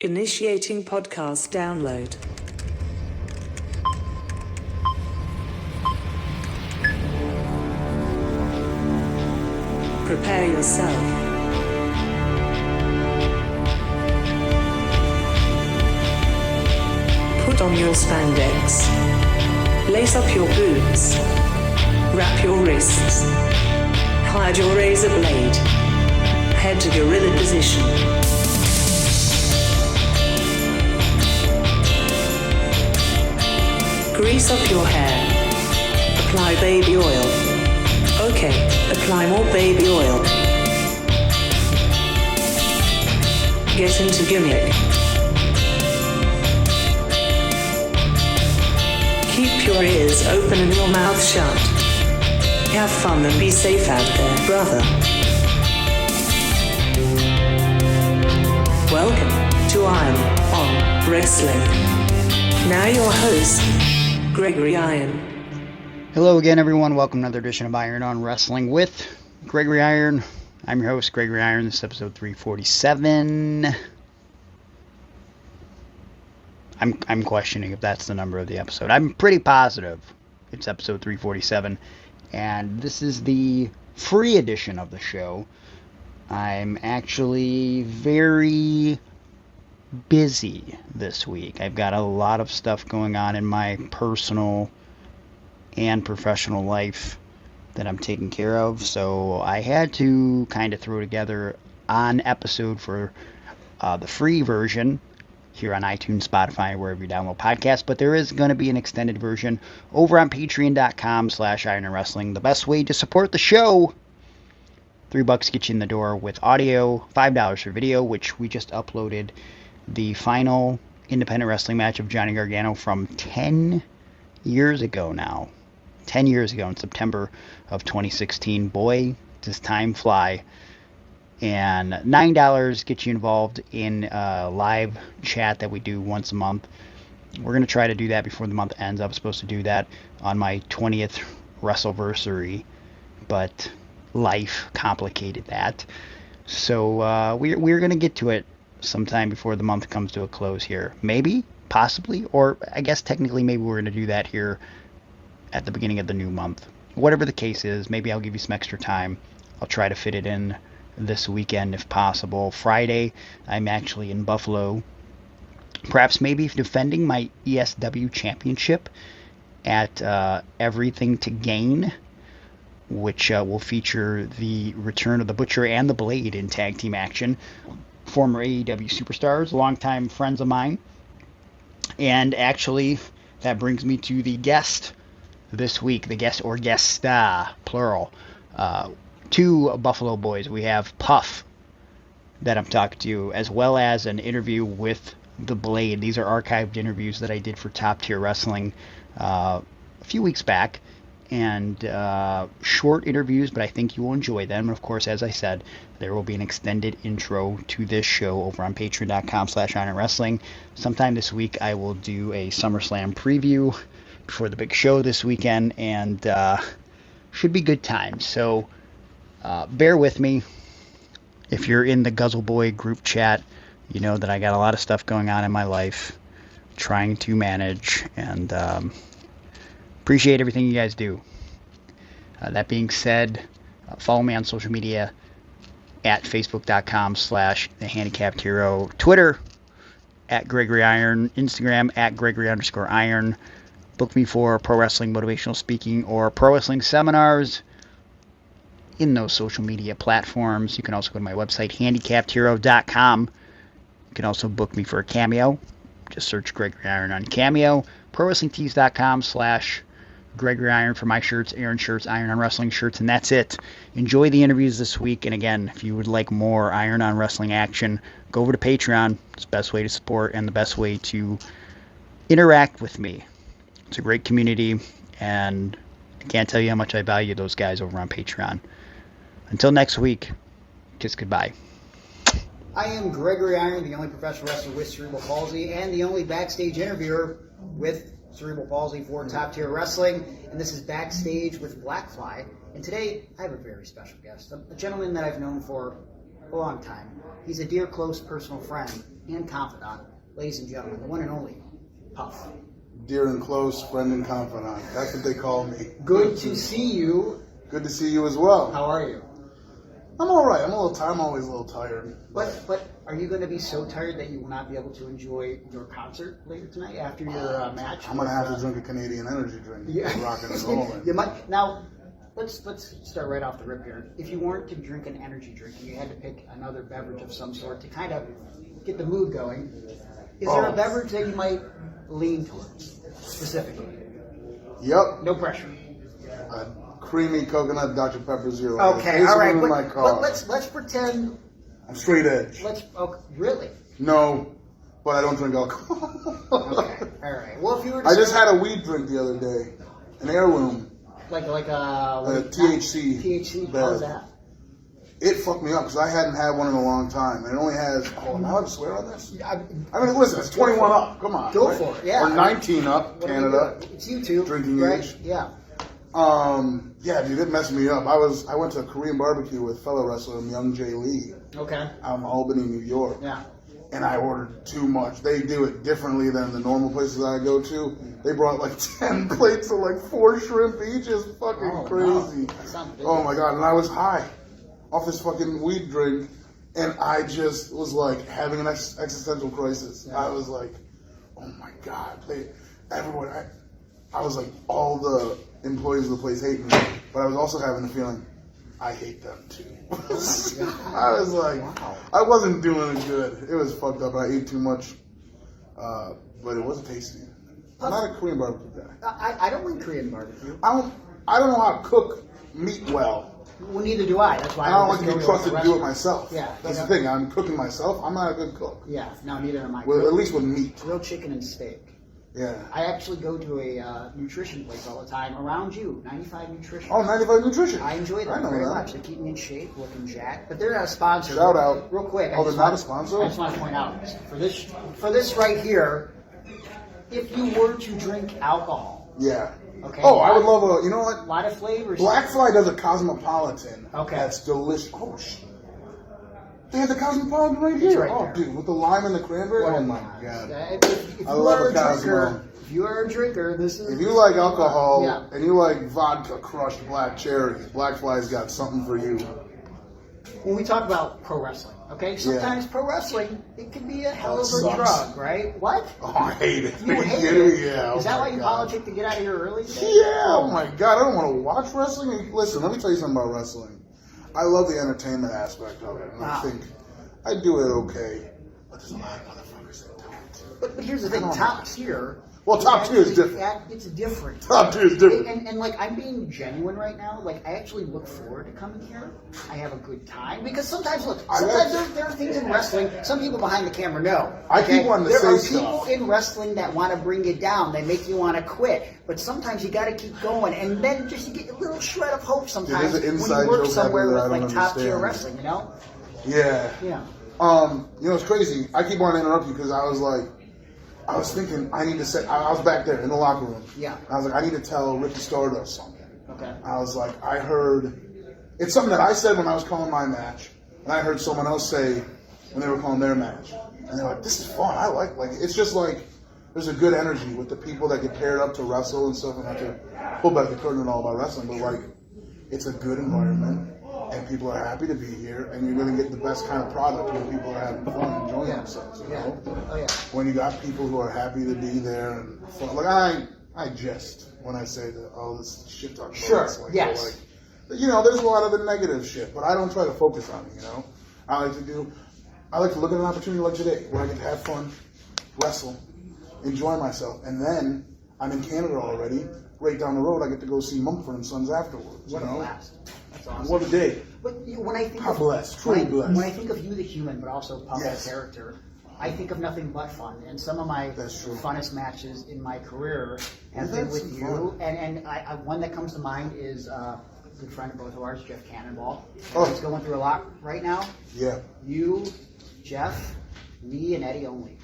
Initiating podcast download. Prepare yourself. Put on your spandex. Lace up your boots. Wrap your wrists. Hide your razor blade. Head to gorilla position. Grease up your hair. Apply baby oil. Okay, apply more baby oil. Get into gimmick. Keep your ears open and your mouth shut. Have fun and be safe out there, brother. Welcome to Iron on Wrestling. Now your host, Gregory Iron. Hello again, everyone. Welcome to another edition of Iron on Wrestling with Gregory Iron. I'm your host, Gregory Iron. This is episode 347. I'm questioning if that's the number of the episode. I'm pretty positive it's episode 347, and this is the free edition of the show. I'm actually very busy this week. I've got a lot of stuff going on in my personal and professional life that I'm taking care of, so I had to kind of throw together an episode for the free version here on iTunes, Spotify, wherever you download podcasts, but there is going to be an extended version over on patreon.com/ironandwrestling. The best way to support the show, $3 gets you in the door with audio, $5 for video, which we just uploaded the final independent wrestling match of Johnny Gargano from 10 years ago now. 10 years ago in September of 2016. Boy, does time fly. And $9 gets you involved in a live chat that we do once a month. We're going to try to do that before the month ends. I was supposed to do that on my 20th Wrestleversary, but life complicated that. So we're going to get to it sometime before the month comes to a close here. Maybe, possibly, or I guess technically maybe we're going to do that here at the beginning of the new month. Whatever the case is, maybe I'll give you some extra time. I'll try to fit it in this weekend if possible. Friday, I'm actually in Buffalo, perhaps maybe defending my ESW championship at Everything to Gain, which will feature the return of the Butcher and the Blade in tag team action. Former AEW superstars, longtime friends of mine. And actually, that brings me to the guest this week, the guest or guesta, plural. Two Buffalo boys. We have Puff that I'm talking to, as well as an interview with the Blade. These are archived interviews that I did for Top Tier Wrestling a few weeks back, and short interviews, but I think you will enjoy them. And of course, as I said, there will be an extended intro to this show over on patreon.com/ironwrestling. Sometime this week, I will do a SummerSlam preview before the big show this weekend, and should be good times. So bear with me. If you're in the Guzzle Boy group chat, you know that I got a lot of stuff going on in my life, trying to manage, and appreciate everything you guys do. That being said, follow me on social media at facebook.com/thehandicappedhero, Twitter at Gregory Iron, Instagram at Gregory_Iron. Book me for pro wrestling, motivational speaking, or pro wrestling seminars in those social media platforms. You can also go to my website, handicappedhero.com. You can also book me for a cameo. Just search Gregory Iron on Cameo. ProWrestlingTees.com/Gregory Iron for my shirts, Aaron shirts, Iron on Wrestling shirts, and that's it. Enjoy the interviews this week. And again, if you would like more Iron on Wrestling action, go over to Patreon. It's the best way to support and the best way to interact with me. It's a great community, and I can't tell you how much I value those guys over on Patreon. Until next week, kiss goodbye. I am Gregory Iron, the only professional wrestler with cerebral palsy and the only backstage interviewer with cerebral palsy for Top Tier Wrestling, and this is Backstage with Blackfly. And today, I have a very special guest, a gentleman that I've known for a long time. He's a dear, close, personal friend and confidant, ladies and gentlemen, the one and only Puff. Dear and close friend and confidant. That's what they call me. Good to see you. Good to see you as well. How are you? I'm all right. I'm always a little tired. But are you going to be so tired that you will not be able to enjoy your concert later tonight after your match? I'm gonna have to drink a Canadian energy drink. Yeah. Rocking and rolling. You might now. Let's start right off the rip here. If you weren't to drink an energy drink and you had to pick another beverage of some sort to kind of get the mood going, is there a beverage that you might lean towards specifically? Yep. No pressure. A creamy coconut Dr. Pepper Zero. Okay, all right. In my car. Let's pretend. I'm straight edge. Really? No, but I don't drink alcohol. Okay, all right. Well, if you were to I just had a weed drink the other day, an heirloom. like THC. THC. bed. How's that? It fucked me up because I hadn't had one in a long time. And it only has. Oh, am I allowed to swear on this? I mean, listen, it's 21 up. Come on. Go right? for it. Yeah. Or 19 up, What are we Canada. doing? It's YouTube. Drinking right? age. Yeah. Yeah, dude, it messed me up. I went to a Korean barbecue with fellow wrestler Myung Jae Lee Okay. out in Albany, New York. Yeah. And I ordered too much. They do it differently than the normal places I go to. They brought like 10 plates of like 4 shrimp each. It's fucking crazy. No. That sounds big. Oh my god, and I was high off this fucking weed drink, and I just was like having an existential crisis. Yeah. I was like, oh my god, everyone, I was like, all the employees of the place hate me, but I was also having the feeling, I hate them too. I was like, Wow. I wasn't doing it good. It was fucked up. I ate too much, but it wasn't tasty. I'm not a Korean barbecue guy. I don't like Korean barbecue. I don't know how to cook meat well. Well, neither do I. That's why I don't was like to be going trusted a to do it restaurant. myself. Yeah, That's you the know- thing. I'm cooking myself. I'm not a good cook. Yeah. No, neither am I. Well, at least with meat. Grilled chicken and steak. Yeah. I actually go to a nutrition place all the time around you, 95 Nutrition. Oh, 95 Nutrition. I enjoy them I know very that. much. They keep me in shape, looking jacked. But they're not a sponsor. Shout out. Real quick. Oh, they're not a sponsor? I just want to point out for this right here, if you were to drink alcohol, Yeah. okay. Oh, I would love you know a what? lot of flavors. Blackfly does a Cosmopolitan. Okay. That's delicious. Oh, shit. They have the Cosmopolitan right here. right oh, there. dude, with the lime and the cranberry. What Oh a my nice. god. If I you love are a a Cosmo. drinker, if you are a drinker, this is. If you like alcohol Yeah. and you like vodka crushed black cherries, Blackfly's got something for you. When we talk about pro wrestling, okay, sometimes pro wrestling it can be a hell of a sucks. drug, right? What? Oh, I hate it. You Are hate kidding it? me? Yeah. Is oh that my why you God. politic to get out of here early today? Yeah, oh my god, I don't want to watch wrestling. Listen, let me tell you something about wrestling. I love the entertainment aspect of it, and Wow. I think I do it okay. But there's a lot of motherfuckers that don't. But here's the thing, top tier. Well, top tier is different. It's different. Top tier is different. And like I'm being genuine right now. Like I actually look forward to coming here. I have a good time because sometimes there are things in wrestling. Some people behind the camera know. I keep wanting to there say are stuff. people in wrestling that want to bring you down. They make you want to quit. But sometimes you got to keep going, and then just you get a little shred of hope sometimes there's an when inside you work joke somewhere happening that with I like don't top tier understand. wrestling. You know? Yeah. Yeah. You know, it's crazy. I keep wanting to interrupt you because I was thinking I need to say. I was back there in the locker room. Yeah. I was like, I need to tell Ricky Stardust something. Okay. I was like, I heard. It's something that I said when I was calling my match, and I heard someone else say when they were calling their match, and they're like, "This is fun. I like it's just like there's a good energy with the people that get paired up to wrestle and stuff." And not to pull back the curtain and all about wrestling, but like it's a good environment. And people are happy to be here, and you're going to get the best kind of product when people are having fun, enjoying themselves. You know? Oh yeah. When you got people who are happy to be there and fun. Like I jest when I say that all this shit talk about Sure. wrestling. Yes. Like, you know, there's a lot of the negative shit, but I don't try to focus on it. You know, I like to look at an opportunity like today where I get to have fun, wrestle, enjoy myself, and then I'm in Canada already. Right down the road, I get to go see Mumford and Sons afterwards. What you a know? blast. That's awesome. What a day. But when I think How of blessed, truly blessed. when I think of you, the human, but also Puff, Yes. the character, I think of nothing but fun. And some of my That's true. funnest matches in my career have We've been had with some you. fun. And I one that comes to mind is a good friend of both of ours, Jeff Cannonball. Oh. He's going through a lot right now. Yeah. You, Jeff, me, and Eddie Only.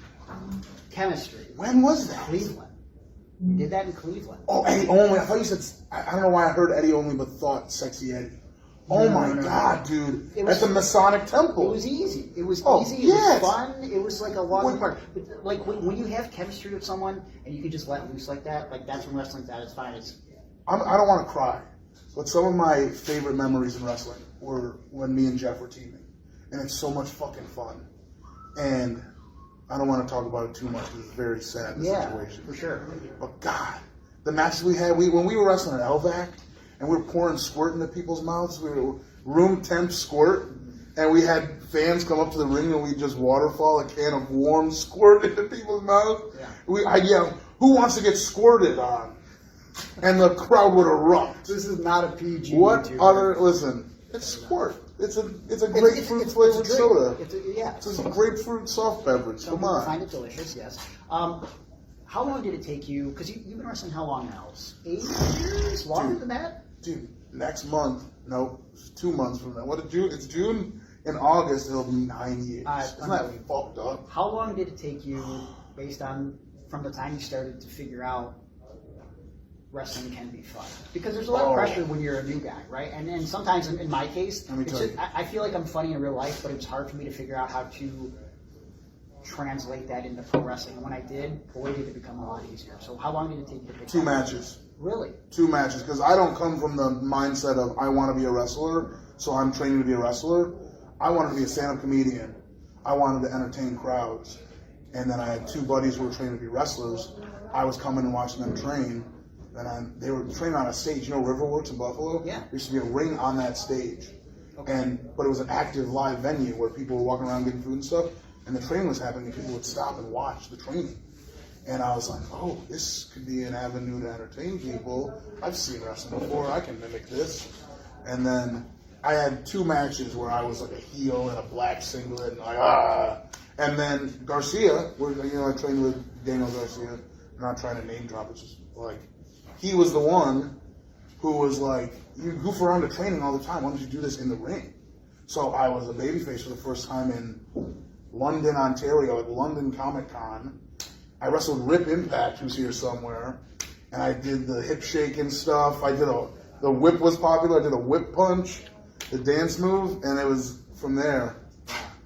Chemistry. When was that? Cleveland. We did that in Cleveland. Oh, Eddie Only. I thought you said. I don't know why I heard Eddie Only, but thought Sexy Eddie. Oh No, my no, no. God, dude! It was- At the Masonic Temple. It was easy. It was Oh, easy. It yes. was fun. It was like a walk in When- the park. But, like when you have chemistry with someone and you can just let loose like that, like that's when wrestling's at its finest. I don't want to cry, but some of my favorite memories in wrestling were when me and Jeff were teaming, and it's so much fucking fun. And I don't want to talk about it too much because it's very sad, the Yeah, situation. for sure. But God, the matches we had, when we were wrestling at LVAC, and we were pouring squirt into people's mouths, we were room temp squirt, and we had fans come up to the ring and we just waterfall a can of warm squirt into people's mouths. Yeah. I'd yell, "Who wants to get squirted on?" And the crowd would erupt. This is not a PG. What YouTuber. other? Listen, it's squirt. It's a grapefruit it's flavored a drink. soda. Yeah. It's a grapefruit soft beverage. Some Come people on. find it delicious, yes. How long did it take you? Because you've been wrestling how long now? 8 years? Longer Dude. than that? Dude, next month, no, 2 months from now. What is June? It's June. In August, it'll be 9 years. Isn't that unbelievable. fucked up? How long did it take you, based on from the time you started to figure out wrestling can be fun? Because there's a lot of pressure when you're a new guy, right? And sometimes in my case, Let me it's tell just, you. I feel like I'm funny in real life, but it's hard for me to figure out how to translate that into pro wrestling. And when I did, boy, did it become a lot easier. So how long did it take you to pick 2 that up? matches. Really? 2 matches. Because I don't come from the mindset of I want to be a wrestler, so I'm training to be a wrestler. I wanted to be a stand-up comedian. I wanted to entertain crowds. And then I had 2 buddies who were training to be wrestlers. I was coming and watching them train. And they were training on a stage. You know Riverworks in Buffalo? Yeah. There used to be a ring on that stage. Okay. But it was an active live venue where people were walking around getting food and stuff. And the training was happening and people would stop and watch the training. And I was like, oh, this could be an avenue to entertain people. I've seen wrestling before. I can mimic this. And then I had 2 matches where I was like a heel in a black singlet and like, ah. And then Garcia, I trained with Daniel Garcia. I'm not trying to name drop. It's just like, he was the one who was like, you goof around to training all the time. Why don't you do this in the ring? So I was a babyface for the first time in London, Ontario, at London Comic Con. I wrestled Rip Impact, who's here somewhere, and I did the hip shake and stuff. The whip was popular. I did a whip punch, the dance move, and it was from there.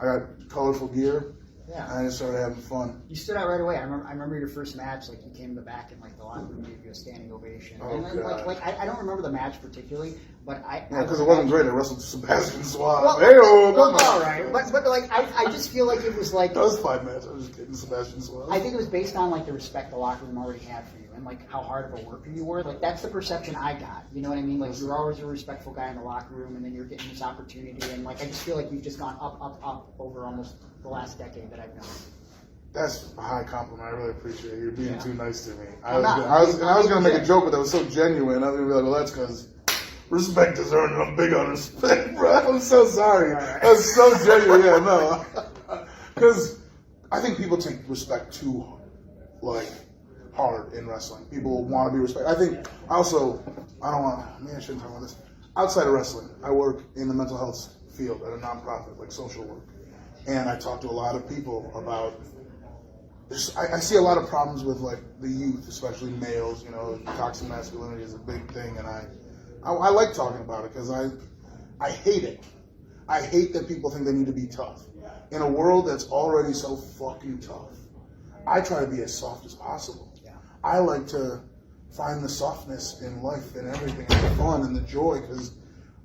I got colorful gear, Yeah. and I just started having fun. You stood out right away. I remember your first match. Like you came in the back and like the locker room gave you a standing ovation. Oh, and then, God. I don't remember the match particularly, but Yeah, because it wasn't great. I wrestled Sebastian Suave. Well, Hey-oh, come on. all right, but like I just feel like it was like That was 5 minutes. I was just kidding, Sebastian Suave. I think it was based on like the respect the locker room already had for you and like how hard of a worker you were. Like that's the perception I got. You know what I mean? Like you're always a respectful guy in the locker room, and then you're getting this opportunity, and like I just feel like you've just gone up over almost the last decade that I've known. That's a high compliment. I really appreciate it. You're being Yeah. too nice to me. I'm not. I was going to make a Yeah. joke, but that was so genuine. I was going to be like, well, that's because respect is earned, and I'm big on respect, bro. I'm so sorry. That was so genuine. Yeah, no. Because I think people take respect too, like, hard in wrestling. People want to be respected. I think, also, I don't want to, I shouldn't talk about this. Outside of wrestling, I work in the mental health field at a nonprofit, like social work. And I talk to a lot of people about I see a lot of problems with like the youth, especially males. You know, toxic masculinity is a big thing, and I like talking about it because I hate it. I hate that people think they need to be tough in a world that's already so fucking tough. I try to be as soft as possible. Yeah. I like to find the softness in life and everything, and the fun and the joy, because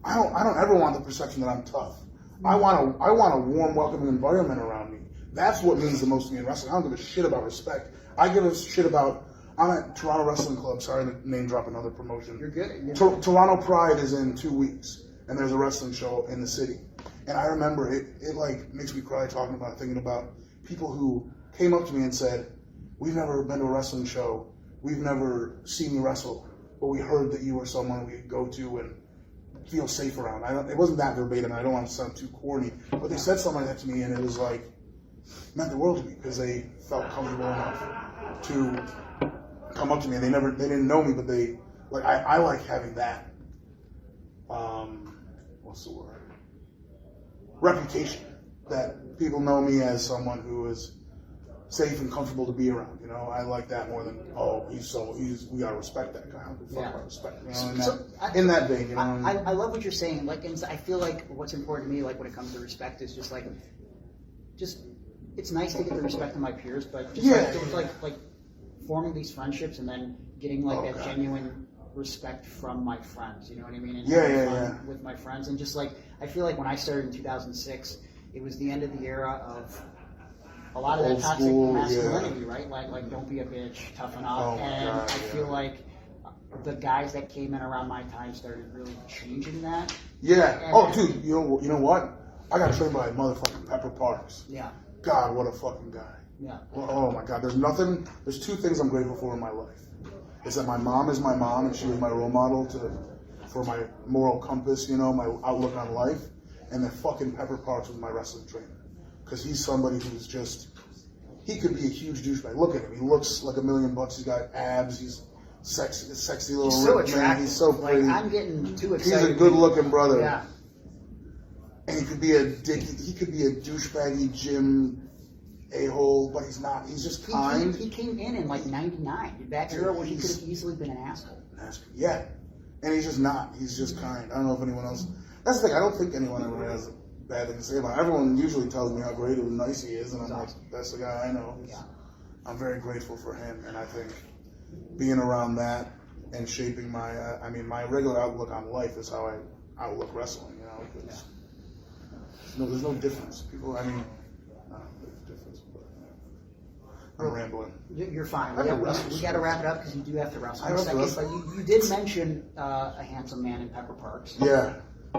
I don't ever want the perception that I'm tough. I want a warm, welcoming environment around me. That's what means the most to me in wrestling. I don't give a shit about respect. I give a shit about. I'm at Toronto Wrestling Club. Sorry to name drop another promotion. You're good. Toronto Pride is in 2 weeks, and there's a wrestling show in the city. And I remember it like makes me cry talking about it, thinking about people who came up to me and said, "We've never been to a wrestling show. We've never seen you wrestle, but we heard that you were someone we could go to and feel safe around." It wasn't that verbatim. I don't want to sound too corny, but they said something like that to me, and it was like meant the world to me because they felt comfortable enough to come up to me. And they didn't know me, but they like I like having that. What's the word? Reputation, that people know me as someone who is safe and comfortable to be around. You know, I like that more than we gotta respect that guy. I don't give a fuck about respect. You know, in that vein, you know. I love what you're saying. Like, and I feel like what's important to me, like when it comes to respect, is just it's nice to get the respect of my peers, but just like forming these friendships and then getting like that genuine respect from my friends. You know what I mean? And having fun with my friends, and just like I feel like when I started in 2006, it was the end of the era of a lot of that toxic masculinity, right? Like don't be a bitch, toughen up. I feel like the guys that came in around my time started really changing that. Yeah. Dude, you know what? I got trained by motherfucking Pepper Parks. Yeah. God, what a fucking guy. Yeah. Oh my God. There's two things I'm grateful for in my life. Is that my mom is my mom and she was my role model for my moral compass, you know, my outlook on life. And then fucking Pepper Parks was my wrestling trainer. Because he's somebody who's he could be a huge douchebag. Look at him. He looks like $1 million. He's got abs. He's sexy little he's so ripped attractive. Man. He's so pretty. Like, I'm getting too excited. He's a good-looking brother. Yeah. And he could be a dick. He could be a douchebaggy gym a-hole, but he's not. He's just kind. He came in like '99. That era where he could have easily been an asshole. Yeah. And he's just not. He's just kind. I don't know if anyone else. That's the thing. I don't think anyone ever has a bad thing to say about him. Everyone usually tells me how great and nice he is, and I'm like, that's the guy I know. Yeah. I'm very grateful for him, and I think being around that and shaping my regular outlook on life is how I outlook wrestling. You know, because there's no difference. People, there's a difference. But I'm rambling. You're fine. I We have to wrestle. got to wrap it up because you do have to wrestle in I a have to second. wrestle. But you did mention a handsome man in Pepper Parks. Yeah.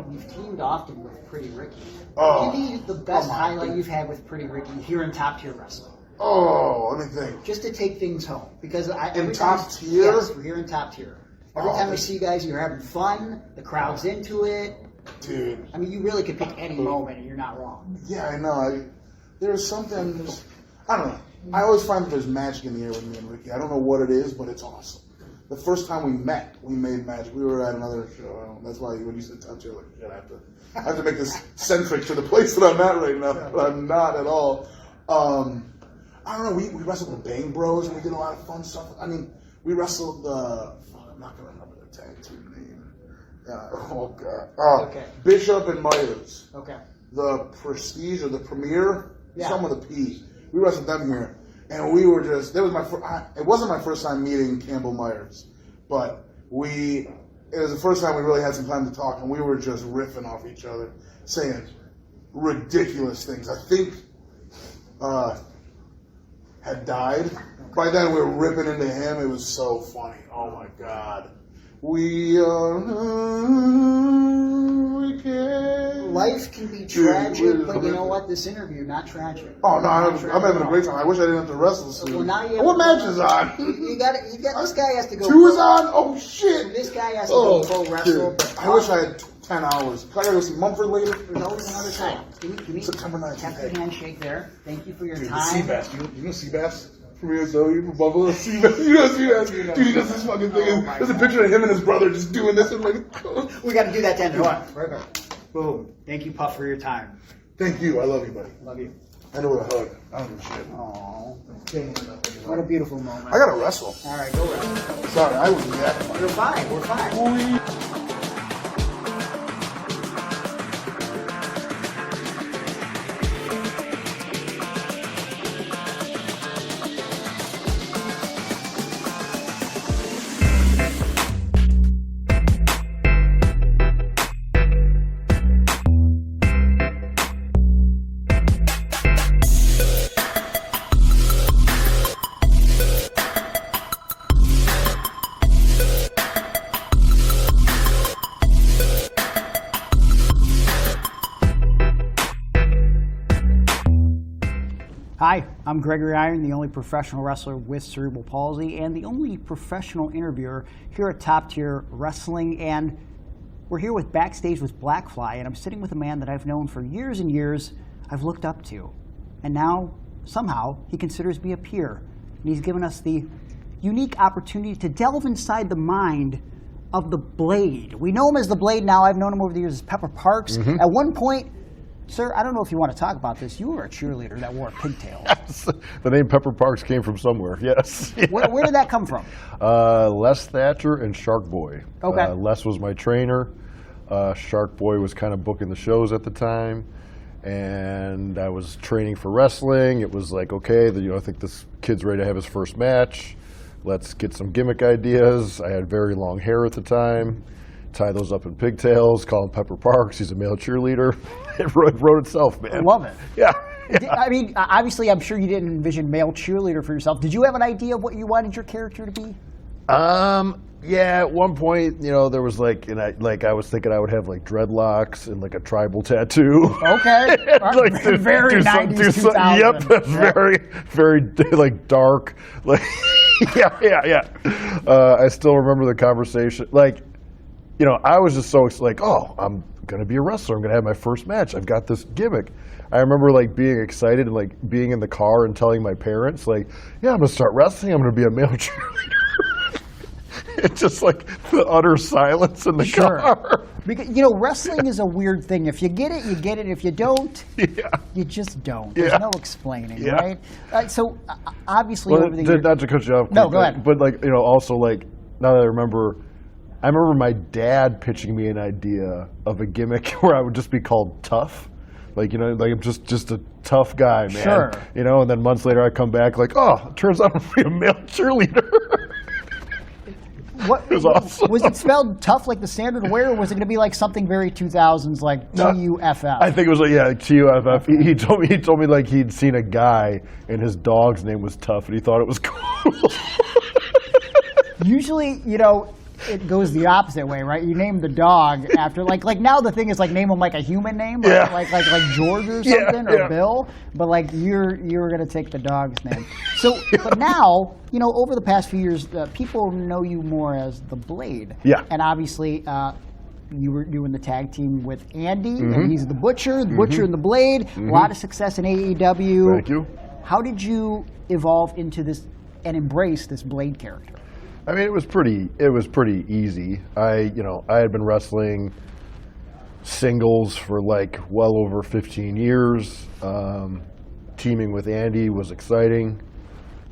You've teamed often with Pretty Ricky. Oh. Give me the best highlight you've had with Pretty Ricky here in Top Tier Wrestling. Oh, let me think. Just to take things home. Because In Top Tier? Yes, we're here in Top Tier. Every time we see you guys, you're having fun. The crowd's into it. Dude. I mean, you really could pick any moment and you're not wrong. Yeah, I know. There's something. I don't know. I always find that there's magic in the air with me and Ricky. I don't know what it is, but it's awesome. The first time we met, we made magic. We were at another show. That's why when you said touch, you're like, I have to make this centric to the place that I'm at right now, but I'm not at all. I don't know. We wrestled the Bang Bros, and we did a lot of fun stuff. I mean, we wrestled I'm not gonna remember the tag team name. Oh God. Okay. Bishop and Myers. Okay. The Prestige or the Premier. Yeah. Some with a P. We wrestled them here. And we were just, it wasn't my first time meeting Campbell Myers, but it was the first time we really had some time to talk, and we were just riffing off each other, saying ridiculous things. I think had died. By then we were ripping into him. It was so funny. Oh my God. Life can be tragic, but you know what? This interview, not tragic. Oh no, I'm having a great time. I wish I didn't have to wrestle soon. Well, now you have what match is on? You got this guy has to go. 2 is on? Oh shit! This guy has to go pro wrestle. Dude, I wish I had 10 hours. I gotta go see Mumford later. There's always another time. Give me September 9th. Happy handshake there. Thank you for your Dude, the time. Seabass. You know Seabass? From ESW, from Buffalo, Seabass. You know Seabass? Dude, he does this fucking thing. There's a picture of him and his brother just doing this. I'm like, We got to do that 10 to 1. Perfect. Boom. Thank you, Puff, for your time. thank you. I love you, buddy. Love you. I know with a hug. I don't give a shit. Aww. What a beautiful moment. I gotta wrestle. All right, go wrestle. Sorry, I was yapping. We're fine. We're fine. Hi, I'm Gregory Iron, the only professional wrestler with cerebral palsy and the only professional interviewer here at Top Tier Wrestling. And we're here with Backstage with Blackfly, and I'm sitting with a man that I've known for years and years, I've looked up to. And now, somehow, he considers me a peer. And he's given us the unique opportunity to delve inside the mind of the Blade. We know him as the Blade now. I've known him over the years as Pepper Parks. At one point, Sir, I don't know if you want to talk about this. You were a cheerleader that wore pigtails. The name Pepper Parks came from somewhere, yes. Where did that come from? Les Thatcher and Shark Boy. Okay. Les was my trainer. Shark Boy was kind of booking the shows at the time. And I was training for wrestling. It was like, okay, I think this kid's ready to have his first match. Let's get some gimmick ideas. I had very long hair at the time. Tie those up in pigtails, call him Pepper Parks. He's a male cheerleader. It wrote itself, man. I love it. Yeah. I mean, obviously, I'm sure you didn't envision male cheerleader for yourself. Did you have an idea of what you wanted your character to be? Yeah, at one point, there was I was thinking I would have like dreadlocks and like a tribal tattoo. Okay. Very 90s, 2000. Yep, very, very like dark. Like, yeah. I still remember the conversation. I was just so excited, oh, I'm going to be a wrestler. I'm going to have my first match. I've got this gimmick. I remember being excited and being in the car and telling my parents yeah, I'm going to start wrestling. I'm going to be a male cheerleader. It's just the utter silence in the car. Because, wrestling is a weird thing. If you get it, you get it. If you don't, you just don't. There's no explaining, right? So obviously over the years... Not to cut you off. No, go ahead. But also now that I remember my dad pitching me an idea of a gimmick where I would just be called Tough. I'm just a tough guy, man. Sure. And then months later I come back oh, it turns out I'm a male cheerleader. What, it was awesome. Was it spelled tough like the standard way, or was it going to be something very 2000s like TUFF? I think it was TUFF. He told me he'd seen a guy and his dog's name was Tough and he thought it was cool. Usually, it goes the opposite way, right? You name the dog after now the thing is name him a human name, like George or something or Bill, but you were gonna take the dog's name. So, but now over the past few years, people know you more as the Blade. Yeah. And obviously, you were doing the tag team with Andy, and he's the Butcher, Butcher and the Blade. A lot of success in AEW. Thank you. How did you evolve into this and embrace this Blade character? I mean, it was pretty easy. I had been wrestling singles for well over 15 years. Teaming with Andy was exciting.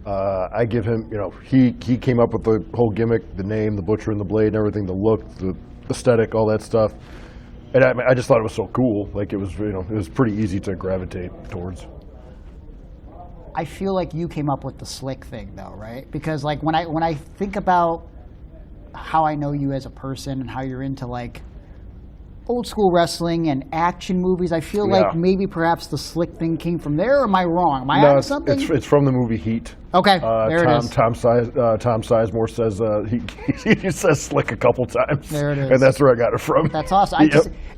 I give him, he came up with the whole gimmick, the name, the Butcher and the Blade, and everything, the look, the aesthetic, all that stuff. And I just thought it was so cool. It was pretty easy to gravitate towards. I feel like you came up with the slick thing, though, right? Because when I think about how I know you as a person and how you're into old school wrestling and action movies, I feel like maybe perhaps the slick thing came from there. Or am I wrong? Am I onto something? It's from the movie Heat. Okay, there it is. Tom Sizemore says he says slick a couple times. There it is, and that's where I got it from. That's awesome.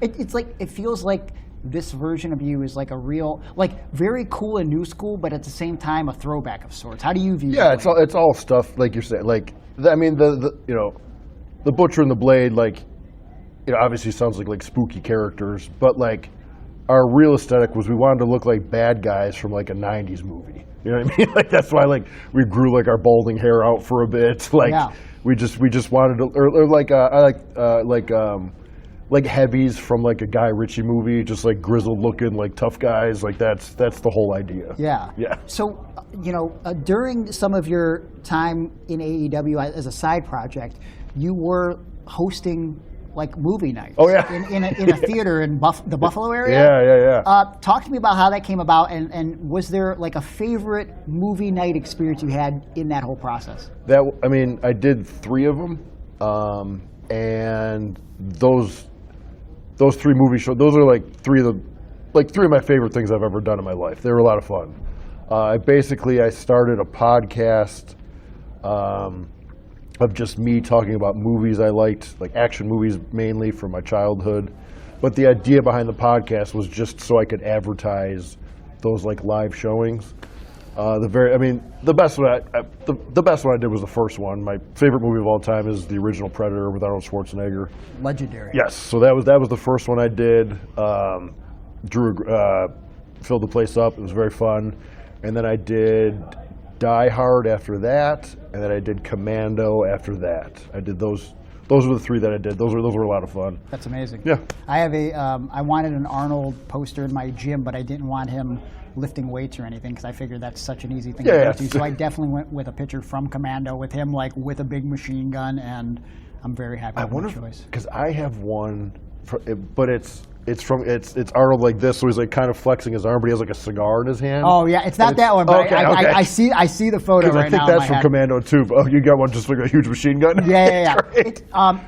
It feels like this version of you is a real, very cool and new school, but at the same time a throwback of sorts. How do you view? Yeah, it's all stuff like you're saying. The Butcher and the Blade, obviously sounds like spooky characters, but our real aesthetic was we wanted to look like bad guys from a 90s movie. You know what I mean? That's why we grew our balding hair out for a bit. We just wanted to, I like heavies from a Guy Ritchie movie, just grizzled looking, tough guys. That's the whole idea. Yeah. So, during some of your time in AEW as a side project, you were hosting movie nights. Oh yeah. in a theater in the Buffalo area. Yeah. Talk to me about how that came about, and was there a favorite movie night experience you had in that whole process? I did 3 of them, and those 3 movie shows, those are 3 of my favorite things I've ever done in my life. They were a lot of fun. I started a podcast of just me talking about movies I liked, action movies mainly from my childhood. But the idea behind the podcast was just so I could advertise those live showings. The best one I did was the first one. My favorite movie of all time is the original Predator with Arnold Schwarzenegger. Legendary. Yes, so that was the first one I did. Drew filled the place up. It was very fun, and then I did Die Hard after that, and then I did Commando after that. I did those those were the 3 that I did. Those were a lot of fun. That's amazing. Yeah. I have I wanted an Arnold poster in my gym, but I didn't want him lifting weights or anything because I figured that's such an easy thing to Yeah. go to. So I definitely went with a picture from Commando with him like with a big machine gun, and I'm very happy with my choice. Because I have one, but it's Arnold like this, so he's like kind of flexing his arm, but he has like a cigar in his hand. Oh yeah, it's not that one, but okay. I see the photo Because right I think now. in that's my from head. Commando too. Oh, you got one just like a huge machine gun? Yeah. Great.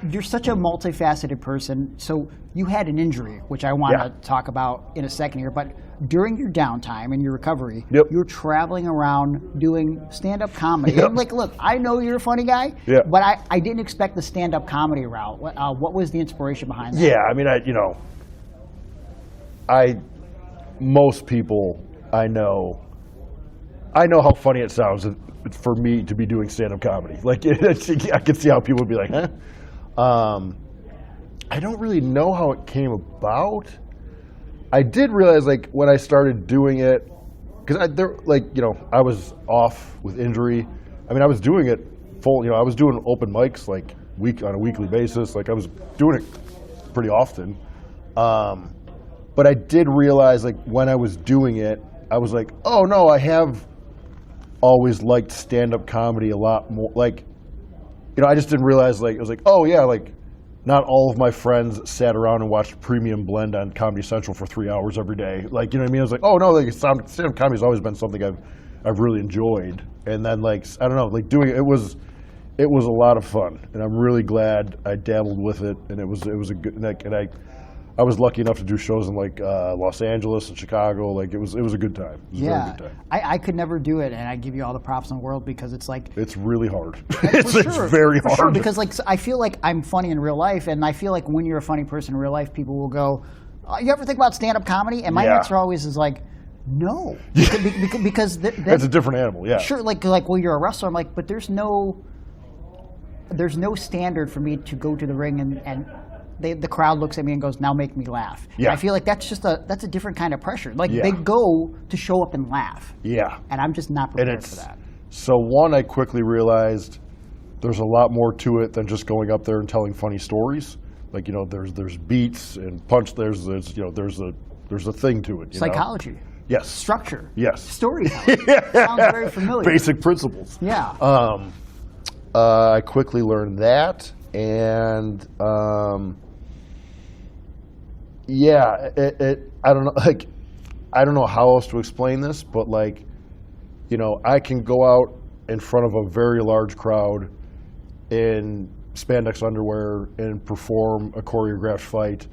You're such a multifaceted person. So you had an injury, which I want Yeah. to talk about in a second here. But during your downtime and your recovery, Yep. you're traveling around doing stand-up comedy. Yep. And like, look, I know you're a funny guy, Yeah. but I didn't expect the stand-up comedy route. What was the inspiration behind that? Yeah, I mean, most people I know how funny it sounds for me to be doing stand-up comedy. Like, I can see how people would be like, huh? I don't really know how it came about. I did realize, like, when I started doing it, because I was off with injury. I mean, I was doing it full. I was doing open mics like on a weekly basis. Like, I was doing it pretty often. But I did realize, like, when I was doing it, I was like, oh no, I have always liked stand-up comedy a lot more. Like, I just didn't realize, like, it was like, oh yeah, like, not all of my friends sat around and watched Premium Blend on Comedy Central for 3 hours every day. Like, you know what I mean? I was like, oh no, like, stand-up comedy has always been something I've really enjoyed. And then, like, I don't know, like, doing it was a lot of fun, and I'm really glad I dabbled with it. And it was a good, and I was lucky enough to do shows in like Los Angeles and Chicago. Like, it was a good time. It was a very good time. I could never do it, and I give you all the props in the world because it's like It's really hard. For It's sure, very for hard. sure, because like I feel like I'm funny in real life, and I feel like when you're a funny person in real life, people will go, "You ever think about stand-up comedy?" And my Yeah. answer always is like, "No," because It's a different animal. Yeah. sure, like well, you're a wrestler. I'm like, but there's no standard for me to go to the ring and the crowd looks at me and goes, "Now make me laugh." And Yeah. I feel like that's a different kind of pressure. Like Yeah. they go to show up and laugh, Yeah. and I'm just not And prepared for that. so one, I quickly realized there's a lot more to it than just going up there and telling funny stories. Like, there's beats and punch. There's a thing to it. Psychology, Yes. structure, Yes. storytelling. Sounds very familiar. Basic principles. Yeah. I quickly learned that, and yeah, I don't know, like, I don't know how else to explain this, but like, I can go out in front of a very large crowd in spandex underwear and perform a choreographed fight,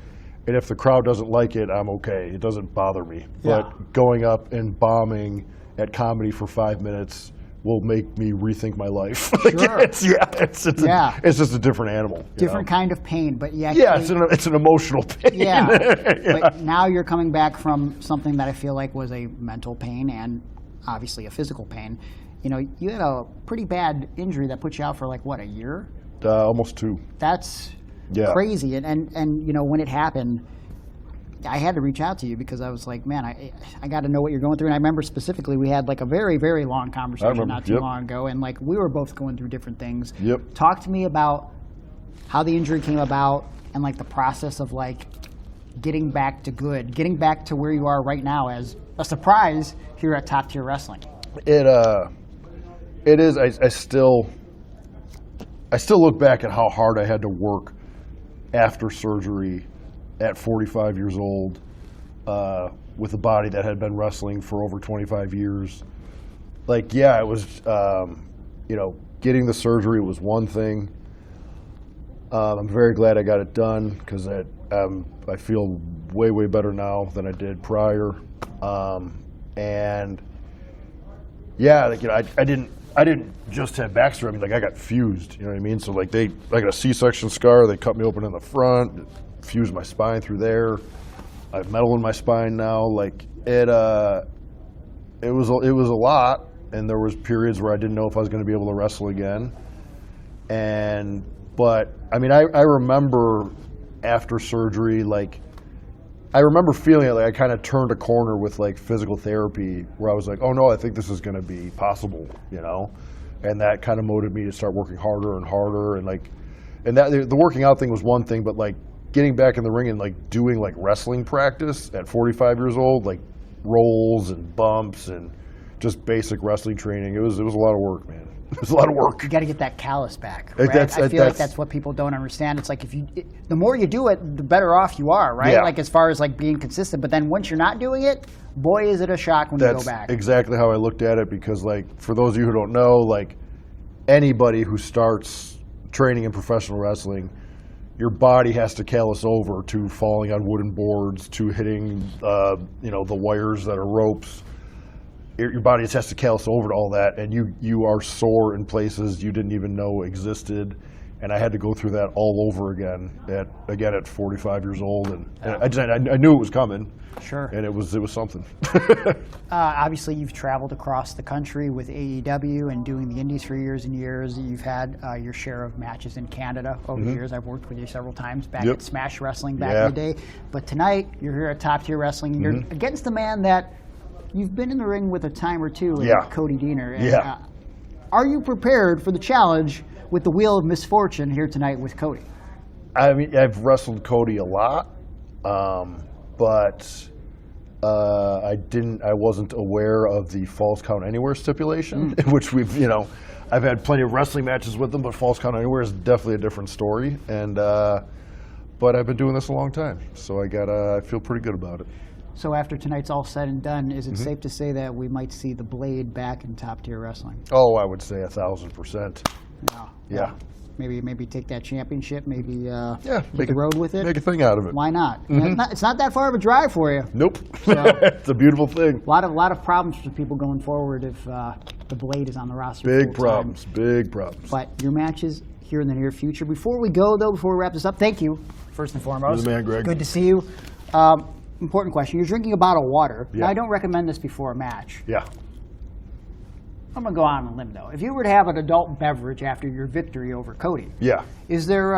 and if the crowd doesn't like it, I'm okay. It doesn't bother me. Yeah. But going up and bombing at comedy for 5 minutes will make me rethink my life. Sure. It's just a different animal. Different kind of pain, but yeah. Yeah, it's an emotional pain. Yeah. Yeah. But now you're coming back from something that I feel like was a mental pain and obviously a physical pain. You had a pretty bad injury that put you out for like what, a year? Almost 2. That's Yeah. crazy. And when it happened, I had to reach out to you because I was like, man, I got to know what you're going through. And I remember specifically we had like a very, very long conversation remember, not too yep. long ago, and like we were both going through different things. Yep. Talk to me about how the injury came about and like the process of like getting back to where you are right now as a surprise here at Top Tier Wrestling. It is. I still look back at how hard I had to work after surgery at 45 years old with a body that had been wrestling for over 25 years. Like, yeah, it was, getting the surgery was one thing. I'm very glad I got it done because I feel way, way better now than I did prior. And yeah, like, I didn't just have back surgery. I mean, like, I got fused. You know what I mean? So like, I got a C-section scar. They cut me open in the front, fused my spine through there. I have metal in my spine now. Like, it was a lot, and there was periods where I didn't know if I was going to be able to wrestle again. But I mean, I remember after surgery, like, I remember feeling it, like I kind of turned a corner with like physical therapy where I was like, oh no, I think this is going to be possible, and that kind of motivated me to start working harder and harder. And like, And that the working out thing was one thing, but like getting back in the ring and like doing like wrestling practice at 45 years old, like rolls and bumps and just basic wrestling training. It was a lot of work, man. It was a lot of work. You got to get that callus back. Like, Right? I feel like that's what people don't understand. It's like the more you do it, the better off you are, right? Yeah. Like as far as like being consistent. But then once you're not doing it, boy, is it a shock when you That's go back. exactly how I looked at it, because like for those of you who don't know, like anybody who starts training in professional wrestling, your body has to callus over to falling on wooden boards, to hitting the wires that are ropes. Your body just has to callus over to all that, and you are sore in places you didn't even know existed. And I had to go through that all over again at 45 years old, and I knew it was coming. Sure. And it was something. Obviously, you've traveled across the country with AEW and doing the indies for years and years. You've had your share of matches in Canada over the years. I've worked with you several times back Yep. at Smash Wrestling back in the day. But tonight, you're here at Top Tier Wrestling, and you're against the man that you've been in the ring with a time or two, Yeah. Cody Deaner. And, Yeah. are you prepared for the challenge with the Wheel of Misfortune here tonight with Cody? I mean, I've wrestled Cody a lot, but I wasn't aware of the Falls Count Anywhere stipulation, which I've had plenty of wrestling matches with them, but Falls Count Anywhere is definitely a different story. And but I've been doing this a long time, so I feel pretty good about it. So after tonight's all said and done, is it safe to say that we might see the Blade back in Top Tier Wrestling? Oh, I would say 1,000%. Yeah. Maybe take that championship. Maybe Yeah, hit the road with it. Make a thing out of it. Why not? It's not that far of a drive for you. Nope. So- It's a beautiful thing. A lot of problems for people going forward if the Blade is on the roster. Big full-time. problems. Big problems. But your matches here in the near future. Before we go, though, before we wrap this up, thank you first and foremost. You're the man, Greg. Good to see you. Important question. You're drinking a bottle of water. Yeah. Now, I don't recommend this before a match. Yeah. I'm going to go out on a limb, though. If you were to have an adult beverage after your victory over Cody, Yeah. is there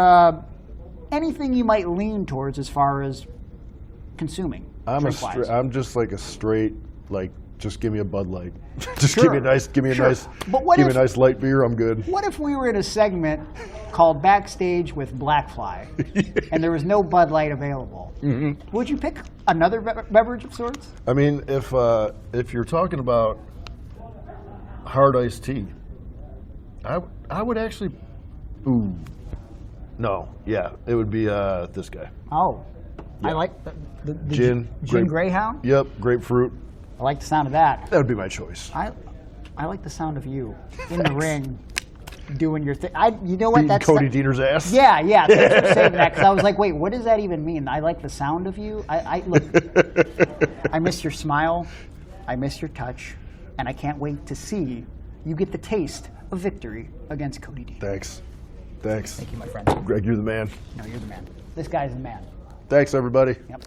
anything you might lean towards as far as consuming? drink-wise? I'm just like a straight, like, just give me a Bud Light. Just Sure. give me a nice But what give me if- a nice light beer. I'm good. What if we were in a segment called Backstage with Blackfly, and there was no Bud Light available? Mm-hmm. Would you pick another beverage of sorts? I mean, if you're talking about hard iced tea, I would actually. Ooh. No. Yeah. It would be this guy. Oh, I like the Gin. Gin Greyhound. Yep. Grapefruit. I like the sound of that. That would be my choice. I like the sound of you in the ring doing your thing. You know what? Beating That's Cody Deaner's ass. Yeah. Thanks for saying that, because I was like, wait, what does that even mean? I like the sound of you. Look. I miss your smile. I miss your touch, and I can't wait to see you get the taste of victory against Cody Deaner. Thanks. Thank you, my friend. Greg, you're the man. No, you're the man. This guy's the man. Thanks, everybody. Yep.